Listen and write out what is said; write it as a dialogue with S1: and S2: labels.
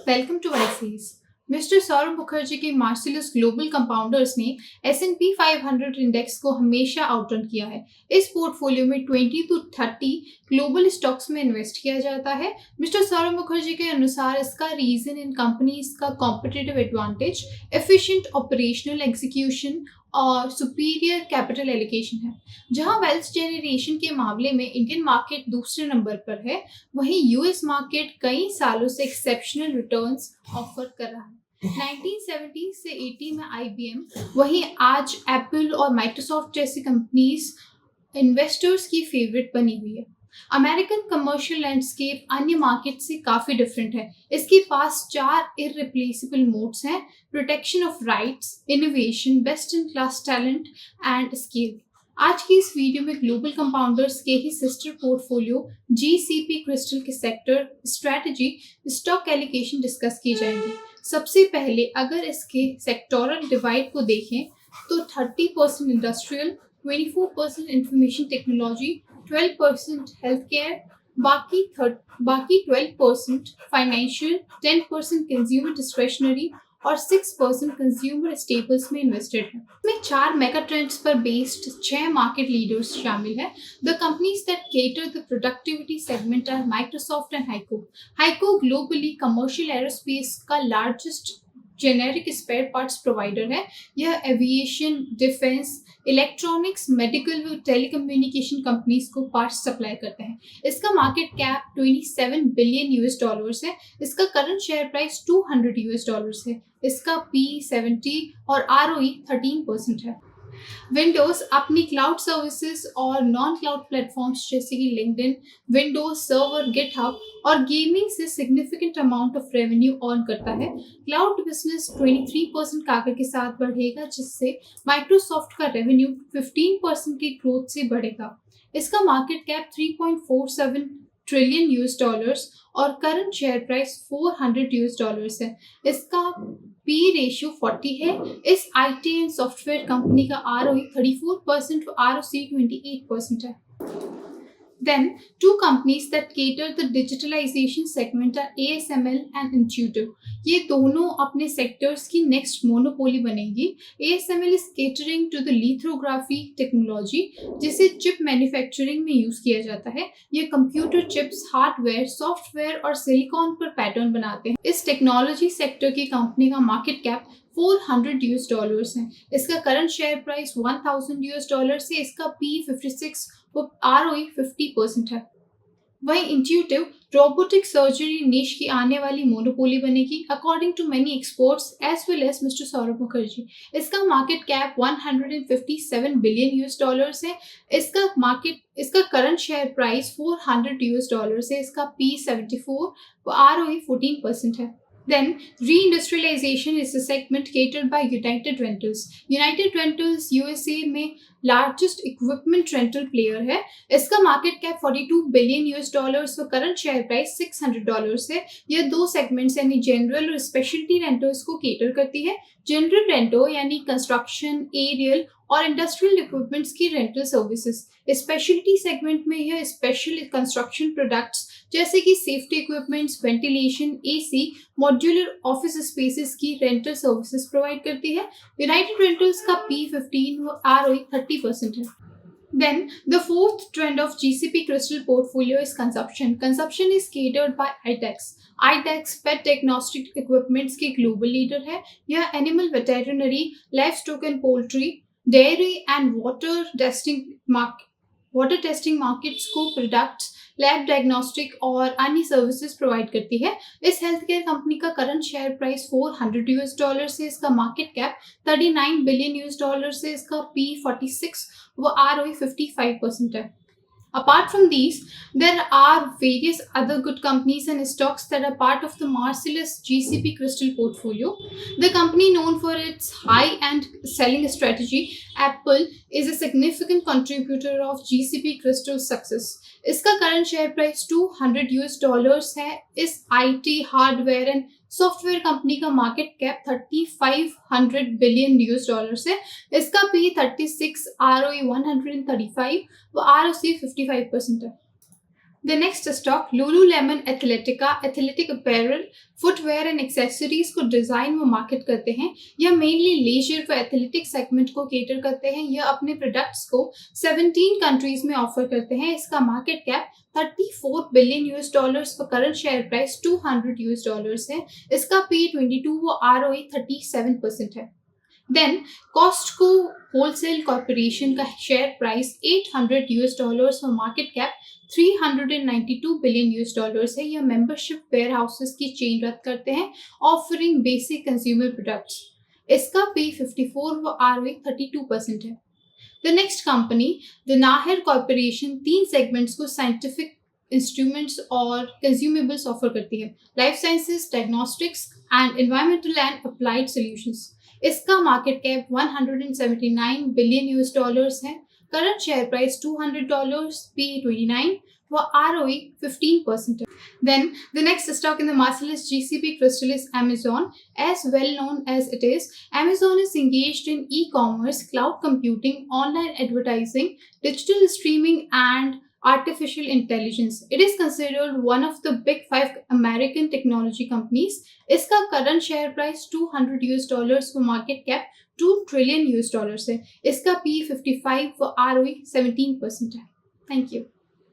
S1: Welcome to ICs। Mister Saurabh Mukherjee के Marcellus global compounders ने S&P 500 index को हमेशा आउटरन किया है। इस पोर्टफोलियो में 20 to 30 ग्लोबल स्टॉक्स में इन्वेस्ट किया जाता है। मिस्टर सौरभ मुखर्जी के अनुसार इसका रीजन इन कंपनीज का competitive advantage, efficient operational execution और सुपीरियर कैपिटल एलोकेशन है। जहां वेल्थ जनरेशन के मामले में इंडियन मार्केट दूसरे नंबर पर है, वहीं यूएस मार्केट कई सालों से एक्सेप्शनल रिटर्न्स ऑफर कर रहा है। 1970 से 80 में IBM, वहीं आज एप्पल और माइक्रोसॉफ्ट जैसी कंपनीज इन्वेस्टर्स की फेवरेट बनी हुई है। अमेरिकन कमर्शियल लैंडस्केप अन्य मार्केट से काफी डिफरेंट है। इसके पास 4 इररिप्लेसेबल मोड्स हैं: protection of rights, innovation, best in class talent and skill. आज की इस वीडियो में ग्लोबल कंपाउंडर्स के ही सिस्टर पोर्टफोलियो GCP क्रिस्टल के sector, strategy, stock allocation discuss की जाएंगी। सबसे पहले अगर इसके सेक्टोरल डिवाइड को देखें तो 30% industrial, 24% information technology, 12% health care, बाकी 12% फाइनेंशियल, 10% कंज्यूमर डिस्क्रेशनरी और 6% कंज्यूमर स्टेपल्स में इन्वेस्टेड है। इसमें 4 मेगा ट्रेंड्स पर बेस्ड 6 मार्केट लीडर्स शामिल है। The companies that cater the productivity segment are Microsoft and HEICO. HEICO globally commercial aerospace का largest generic spare parts provider है। यह एविएशन, डिफेंस, इलेक्ट्रॉनिक्स, मेडिकल व टेलीकम्युनिकेशन कंपनीज को parts supply करते हैं। इसका मार्केट कैप $27 बिलियन है। इसका करंट शेयर प्राइस $200 है। इसका P 70 और ROE 13% है। विंडोज अपनी क्लाउड सर्विसेज और नॉन क्लाउड प्लेटफॉर्म्स जैसे कि लिंक्डइन, विंडोज सर्वर, गिटहब और गेमिंग से significant amount of revenue earn करता है। क्लाउड बिजनेस 23% कागर के साथ बढ़ेगा, जिससे माइक्रोसॉफ्ट का रेवेन्यू 15% की ग्रोथ से बढ़ेगा। इसका मार्केट कैप $3.47 ट्रिलियन और करंट शेयर प्राइस $400 है। इसका P रेशियो 40 है। इस IT एंड सॉफ्टवेयर कंपनी का ROE 34% और ROC 28% है। Then, 2 companies that cater the digitalization segment are ASML and Intuitive. ये दोनों अपने सेक्टर्स की नेक्स्ट मोनोपोली बनेगी। ASML is catering to the lithography technology, जिसे चिप मैन्युफैक्चरिंग में यूज किया जाता है। ये कंप्यूटर चिप्स, हार्डवेयर, सॉफ्टवेयर और सिलिकॉन पर पैटर्न बनाते हैं। इस टेक्नोलॉजी सेक्टर की कंपनी का मार्केट कैप $400 है। इसका करंट शेयर प्राइस $1000 से, इसका P 56 और ROE 50% है। वहीं इंट्यूटिव रोबोटिक सर्जरी निश की आने वाली मोनोपोली बनेगी, according to many experts as well as mister Saurabh Mukherjee. इसका मार्केट कैप $157 बिलियन है। इसका करंट शेयर प्राइस $400 है। इसका P 74 और ROE 14% है। Then, reindustrialization is a segment catered by United Rentals. United Rentals USA में लार्जेस्ट इक्विपमेंट रेंटल प्लेयर है। इसका मार्केट कैप $42 बिलियन और करंट शेयर प्राइस $600 है। यह 2 सेगमेंट्स यानी जनरल और स्पेशलिटी रेंटल्स को केटर करती है। जनरल रेंटो यानी कंस्ट्रक्शन, एरियल और इंडस्ट्रियल इक्विपमेंट्स की रेंटल सर्विसेज। स्पेशलिटी सेगमेंट में यह स्पेशल कंस्ट्रक्शन प्रोडक्ट्स जैसे कि safety equipments, ventilation, AC, modular office spaces की रेंटल सर्विसेज प्रोवाइड करती है। यूनाइटेड रेंटल्स का P 15 और ROE 30% है। Then, the fourth trend of GCP Crystal portfolio is consumption. Consumption is catered by IDEX. IDEX pet diagnostic equipments के global leader है। यह animal veterinary, livestock and poultry, dairy and water testing markets को products, lab diagnostic और अन्य services provide करती है। इस health care company का करंट शेयर प्राइस $400 है। इसका मार्केट कैप $39 बिलियन है। इसका P 46 व ROE 55% है। Apart from these, there are various other good companies and stocks that are part of the Marcellus GCP Crystal portfolio. The company known for its high-end selling strategy, Apple, is a significant contributor of GCP Crystal's success. इसका current share price $200 है। इस IT, hardware and software company का market cap $3500 billion है। इसका P 36, ROE 135 व ROC 55% है। The next stock Lululemon Athletica athletic apparel footwear and accessories को design व मार्केट करते हैं। यह मेनली लेजर व एथलेटिक सेगमेंट को केटर करते हैं। यह अपने प्रोडक्ट्स को 17 कंट्रीज में ऑफर करते हैं। इसका market cap 34 billion US dollars व current share price $200 US dollars है। इसका P/E 22 व ROE 37% है। देन कॉस्टको होलसेल कॉर्पोरेशन का शेयर प्राइस $800 यूएस डॉलर्स और market cap 392 billion US dollars है। यह मेंबरशिप वेयर हाउसेस की चेन रद्द करते हैं, ऑफरिंग बेसिक कंज्यूमर प्रोडक्ट्स। इसका P/54 व ROE 32% है। The next company Danaher corporation 3 segments को साइंटिफिक इंस्ट्रूमेंट्स और कंज्यूमेबल्स ऑफर करती है: life sciences, diagnostics and environmental and applied solutions. इसका market cap 179 billion US dollars है। करंट शेयर प्राइस $200, P/E 29 व ROE 15% है। Then the next stock in the master list GCP Crystal is Amazon. As well known as it is, Amazon is engaged in e-commerce, cloud computing, online advertising, digital streaming, and artificial intelligence. It is considered one of the big 5 American technology companies. इसका current share price $200 US dollars व market cap $2 trillion US dollars है। इसका P/55 व ROE 17% है। Thank you.